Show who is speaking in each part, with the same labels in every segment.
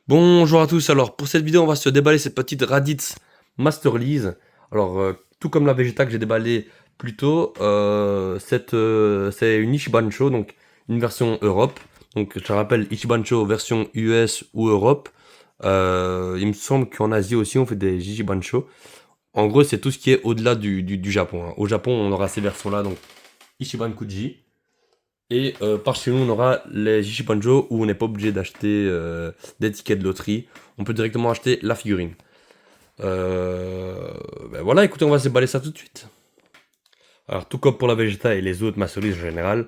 Speaker 1: Bonjour à tous, alors pour cette vidéo on va se déballer cette petite Raditz Master Lease. Alors tout comme la Vegeta que j'ai déballé plus tôt, c'est une Ichibancho, donc une version Europe. Donc je rappelle Ichibancho version US ou Europe. Il me semble qu'en Asie aussi on fait des Ichibancho. En gros c'est tout ce qui est au-delà du Japon, hein. Au Japon on aura ces versions là, donc Ichiban Kuji. Et par chez nous, on aura les Jishibanjo où on n'est pas obligé d'acheter des tickets de loterie. On peut directement acheter la figurine. Ben voilà, écoutez, on va se déballer ça tout de suite. Alors, tout comme pour la Vegeta et les autres Masteries en général,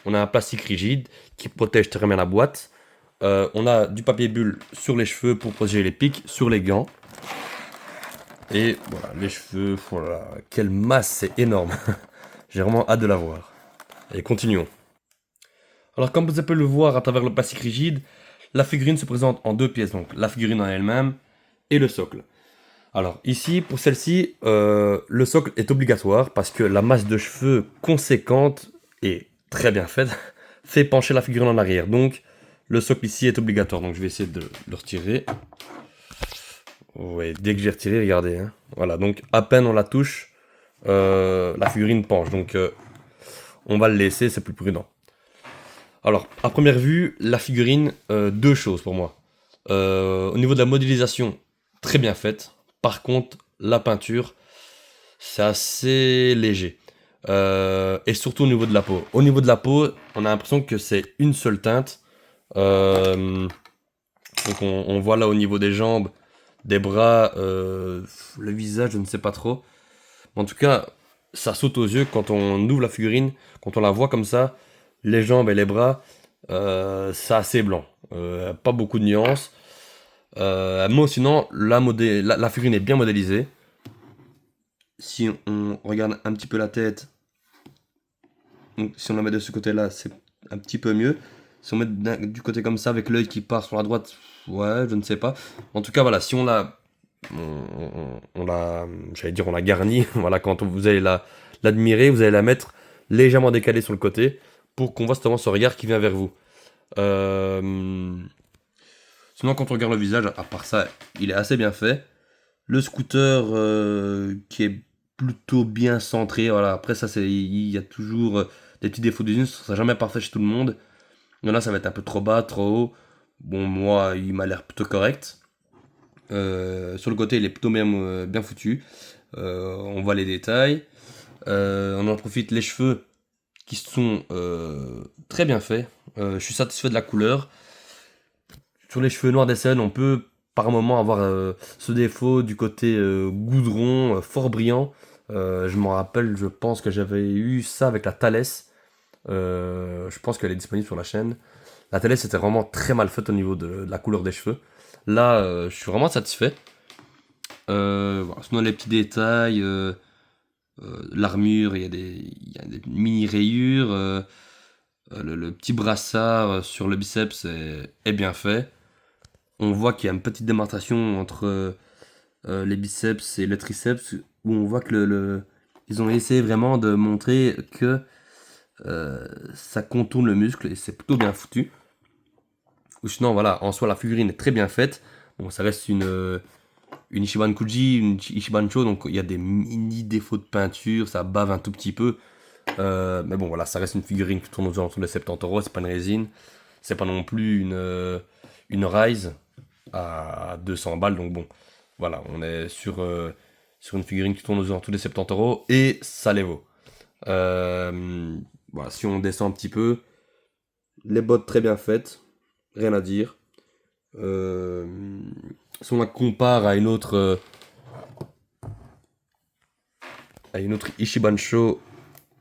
Speaker 1: on a un plastique rigide qui protège très bien la boîte. On a du papier bulle sur les cheveux pour protéger les pics, sur les gants. Et voilà, les cheveux, voilà, quelle masse, c'est énorme. J'ai vraiment hâte de la voir. Et continuons. Alors comme vous pouvez le voir à travers le plastique rigide, la figurine se présente en deux pièces, donc la figurine en elle-même et le socle. Alors ici, pour celle-ci, le socle est obligatoire parce que la masse de cheveux conséquente et très bien faite fait pencher la figurine en arrière. Donc le socle ici est obligatoire, donc je vais essayer de le retirer. Ouais, dès que j'ai retiré, regardez, hein. Voilà, donc à peine on la touche, la figurine penche, donc on va le laisser, c'est plus prudent. Alors, à première vue, la figurine, deux choses pour moi. Au niveau de la modélisation, très bien faite. Par contre, la peinture, c'est assez léger. Et surtout au niveau de la peau. Au niveau de la peau, on a l'impression que c'est une seule teinte. Donc on voit là au niveau des jambes, des bras, le visage, je ne sais pas trop. En tout cas, ça saute aux yeux quand on ouvre la figurine, quand on la voit comme ça, les jambes et les bras, c'est assez blanc. Pas beaucoup de nuances. Moi, sinon, la figurine est bien modélisée. Si on regarde un petit peu la tête, donc si on la met de ce côté-là, c'est un petit peu mieux. Si on met du côté comme ça, avec l'œil qui part sur la droite, ouais, je ne sais pas. En tout cas, voilà, si on la on l'a, j'allais dire, on l'a garni. Voilà, quand vous allez l'admirer, vous allez la mettre légèrement décalée sur le côté pour qu'on voit justement ce regard qui vient vers vous. Euh, Sinon, quand on regarde le visage, à part ça, il est assez bien fait. Le scooter qui est plutôt bien centré. Voilà, après ça, il y a toujours des petits défauts d'usine, ça sera jamais parfait chez tout le monde. Il y en a, ça va être un peu trop bas, trop haut. Bon, moi, il m'a l'air plutôt correct. Sur le côté, il est plutôt bien foutu. On voit les détails. On en profite les cheveux qui sont très bien faits. Je suis satisfait de la couleur. Sur les cheveux noirs des scènes, on peut par moment avoir ce défaut du côté goudron, fort brillant. Je m'en rappelle, je pense que j'avais eu ça avec la Thales. Je pense qu'elle est disponible sur la chaîne. La Thales était vraiment très mal faite au niveau de la couleur des cheveux. Là, je suis vraiment satisfait. Voilà, sinon, les petits détails, l'armure, il y a des mini rayures. Le petit brassard sur le biceps est bien fait. On voit qu'il y a une petite démarcation entre les biceps et le triceps où on voit que ils ont essayé vraiment de montrer que ça contourne le muscle et c'est plutôt bien foutu. Ou sinon, voilà, en soi, la figurine est très bien faite. Bon, ça reste une Ichiban Kuji, une Ichibancho, donc il y a des mini défauts de peinture, ça bave un tout petit peu. Mais bon, voilà, ça reste une figurine qui tourne aux alentours de 70 €, c'est pas une résine. C'est pas non plus une Rise à 200 balles, donc bon, voilà, on est sur une figurine qui tourne aux alentours des 70 € et ça les vaut. Voilà, si on descend un petit peu, les bottes très bien faites, rien à dire. Euh, Si on la compare à une autre Ichiban-Sho,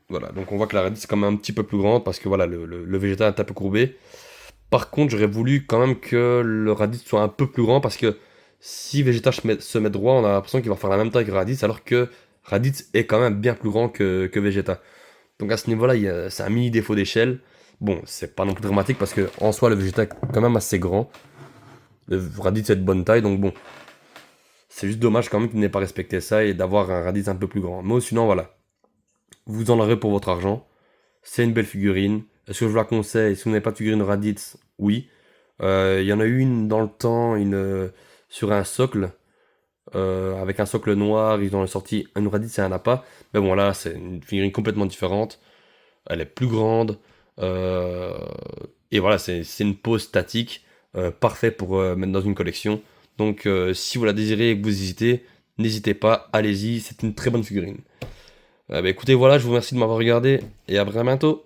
Speaker 1: voilà, donc on voit que la Raditz est quand même un petit peu plus grande parce que voilà, le Vegeta est un peu courbé. Par contre, j'aurais voulu quand même que le Raditz soit un peu plus grand parce que si Vegeta se met droit, on a l'impression qu'il va faire la même taille que Raditz alors que Raditz est quand même bien plus grand que Vegeta. Donc à ce niveau-là, c'est un mini défaut d'échelle. Bon, c'est pas non plus dramatique parce que en soi, le Vegeta est quand même assez grand. Le Raditz est de bonne taille, donc bon, c'est juste dommage quand même qu'il n'ait pas respecté ça et d'avoir un Raditz un peu plus grand. Mais sinon, voilà, vous en aurez pour votre argent. C'est une belle figurine. Est-ce que je vous la conseille? Si vous n'avez pas de figurine Raditz, oui. Il y en a eu une dans le temps, sur un socle, avec un socle noir, ils ont sorti un Raditz et un Nappa. Mais bon, là, c'est une figurine complètement différente. Elle est plus grande. euh, et voilà, c'est une pose statique, parfait pour mettre dans une collection. Donc, si vous la désirez et que vous hésitez, n'hésitez pas, allez-y, c'est une très bonne figurine. Bah, écoutez, voilà, je vous remercie de m'avoir regardé et à très bientôt.